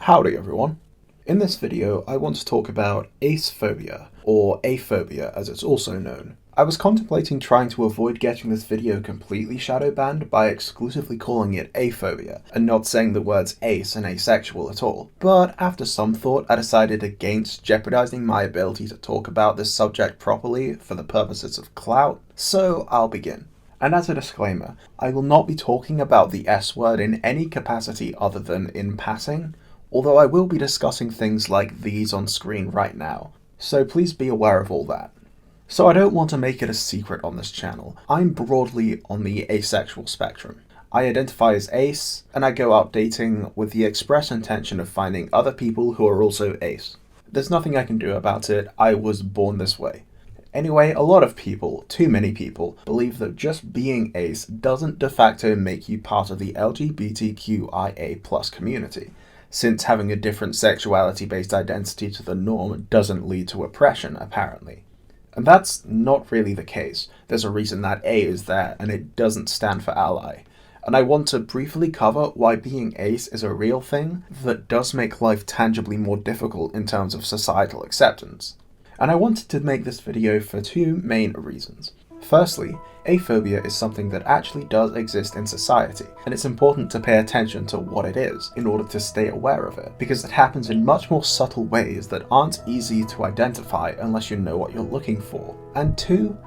Howdy everyone. In this video I want to talk about acephobia, or aphobia as it's also known. I was contemplating trying to avoid getting this video completely shadow banned by exclusively calling it aphobia and not saying the words ace and asexual at all, but after some thought I decided against jeopardizing my ability to talk about this subject properly for the purposes of clout, so I'll begin. And as a disclaimer, I will not be talking about the S word in any capacity other than in passing, although I will be discussing things like these on screen right now, so please be aware of all that. So I don't want to make it a secret on this channel. I'm broadly on the asexual spectrum. I identify as ace, and I go out dating with the express intention of finding other people who are also ace. There's nothing I can do about it, I was born this way. Anyway, a lot of people, too many people, believe that just being ace doesn't de facto make you part of the LGBTQIA+ community, since having a different sexuality-based identity to the norm doesn't lead to oppression, apparently. And that's not really the case. There's a reason that A is there, and it doesn't stand for ally. And I want to briefly cover why being ace is a real thing that does make life tangibly more difficult in terms of societal acceptance. And I wanted to make this video for two main reasons. Firstly, aphobia is something that actually does exist in society, and it's important to pay attention to what it is in order to stay aware of it, because it happens in much more subtle ways that aren't easy to identify unless you know what you're looking for. And two,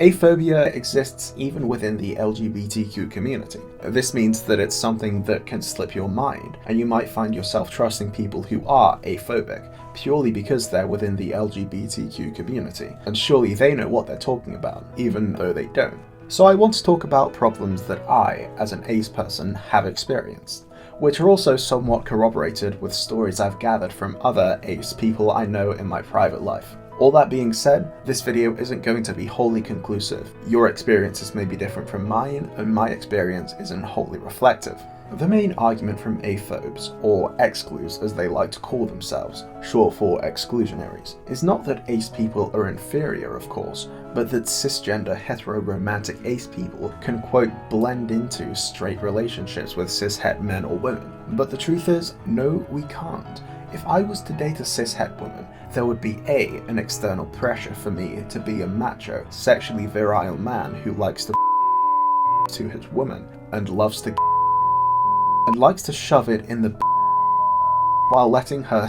aphobia exists even within the LGBTQ community. This means that it's something that can slip your mind, and you might find yourself trusting people who are aphobic, purely because they're within the LGBTQ community, and surely they know what they're talking about, even though they don't. So I want to talk about problems that I, as an ace person, have experienced, which are also somewhat corroborated with stories I've gathered from other ace people I know in my private life. All that being said, this video isn't going to be wholly conclusive. Your experiences may be different from mine, and my experience isn't wholly reflective. The main argument from aphobes, or exclus as they like to call themselves, short for exclusionaries, is not that ace people are inferior, of course, but that cisgender heteroromantic ace people can quote blend into straight relationships with cishet men or women. But the truth is, no, we can't. If I was to date a cishet woman, there would be an external pressure for me to be a macho, sexually virile man who likes to to his woman, and loves to and likes to shove it in the while letting her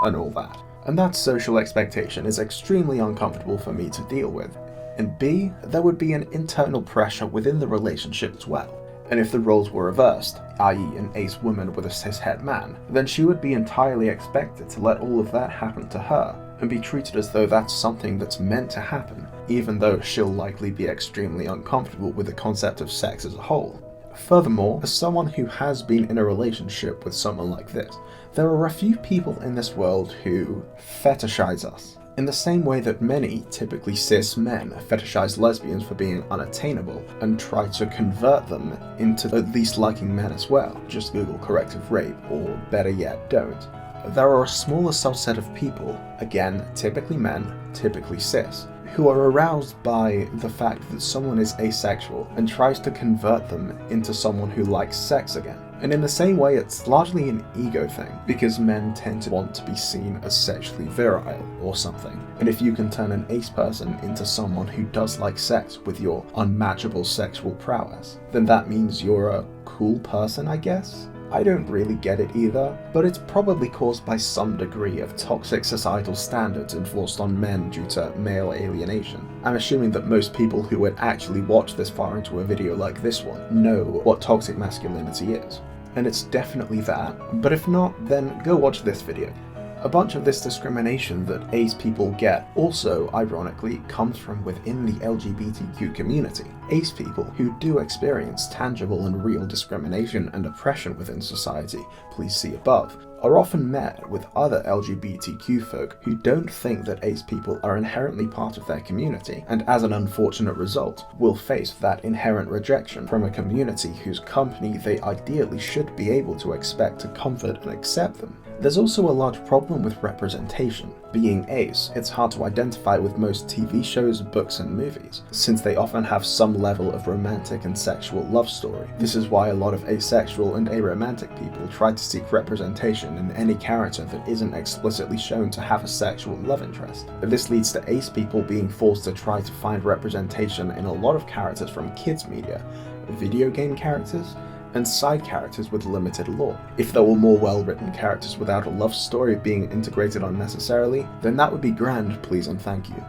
and all that. And that social expectation is extremely uncomfortable for me to deal with. And B, there would be an internal pressure within the relationship as well. And if the roles were reversed, i.e. an ace woman with a cishet man, then she would be entirely expected to let all of that happen to her, and be treated as though that's something that's meant to happen, even though she'll likely be extremely uncomfortable with the concept of sex as a whole. Furthermore, as someone who has been in a relationship with someone like this, there are a few people in this world who fetishize us. In the same way that many, typically cis men, fetishize lesbians for being unattainable and try to convert them into at least liking men as well. Just Google corrective rape, or better yet, don't. There are a smaller subset of people, again, typically men, typically cis, who are aroused by the fact that someone is asexual and tries to convert them into someone who likes sex again. And in the same way, it's largely an ego thing, because men tend to want to be seen as sexually virile or something. And if you can turn an ace person into someone who does like sex with your unmatchable sexual prowess, then that means you're a cool person, I guess? I don't really get it either, but it's probably caused by some degree of toxic societal standards enforced on men due to male alienation. I'm assuming that most people who would actually watch this far into a video like this one know what toxic masculinity is. And it's definitely that, but if not, then go watch this video. A bunch of this discrimination that ace people get also, ironically, comes from within the LGBTQ community. Ace people who do experience tangible and real discrimination and oppression within society, please see above, are often met with other LGBTQ folk who don't think that ace people are inherently part of their community, and as an unfortunate result, will face that inherent rejection from a community whose company they ideally should be able to expect to comfort and accept them. There's also a large problem with representation. Being ace, it's hard to identify with most TV shows, books, and movies, since they often have some some level of romantic and sexual love story. This is why a lot of asexual and aromantic people try to seek representation in any character that isn't explicitly shown to have a sexual love interest. This leads to ace people being forced to try to find representation in a lot of characters from kids media, video game characters, and side characters with limited lore. If there were more well-written characters without a love story being integrated unnecessarily, then that would be grand, please and thank you.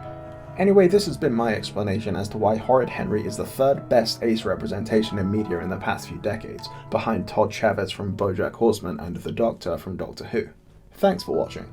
Anyway, this has been my explanation as to why Horrid Henry is the third best ace representation in media in the past few decades, behind Todd Chavez from BoJack Horseman and the Doctor from Doctor Who. Thanks for watching.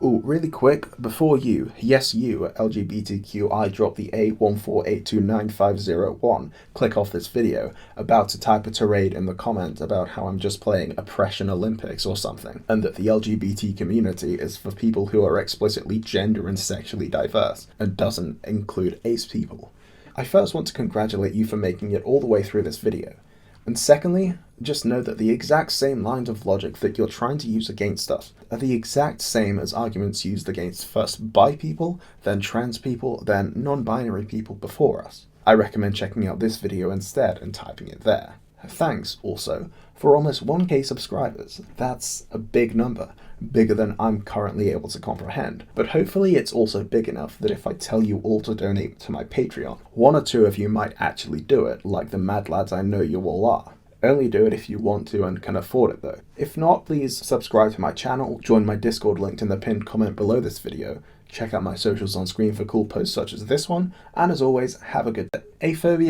Ooh, really quick, before you, yes you, LGBTQI drop the A1482950 click off this video, about to type a tirade in the comment about how I'm just playing Oppression Olympics or something, and that the LGBT community is for people who are explicitly gender and sexually diverse, and doesn't include ace people. I first want to congratulate you for making it all the way through this video. And secondly, just know that the exact same lines of logic that you're trying to use against us are the exact same as arguments used against first bi people, then trans people, then non-binary people before us. I recommend checking out this video instead and typing it there. Thanks, also, for almost 1K subscribers. That's a big number, bigger than I'm currently able to comprehend, but hopefully it's also big enough that if I tell you all to donate to my Patreon, one or two of you might actually do it, like the mad lads I know you all are. Only do it if you want to and can afford it though. If not, please subscribe to my channel, join my Discord linked in the pinned comment below this video, check out my socials on screen for cool posts such as this one, and as always, have a good day. Aphobia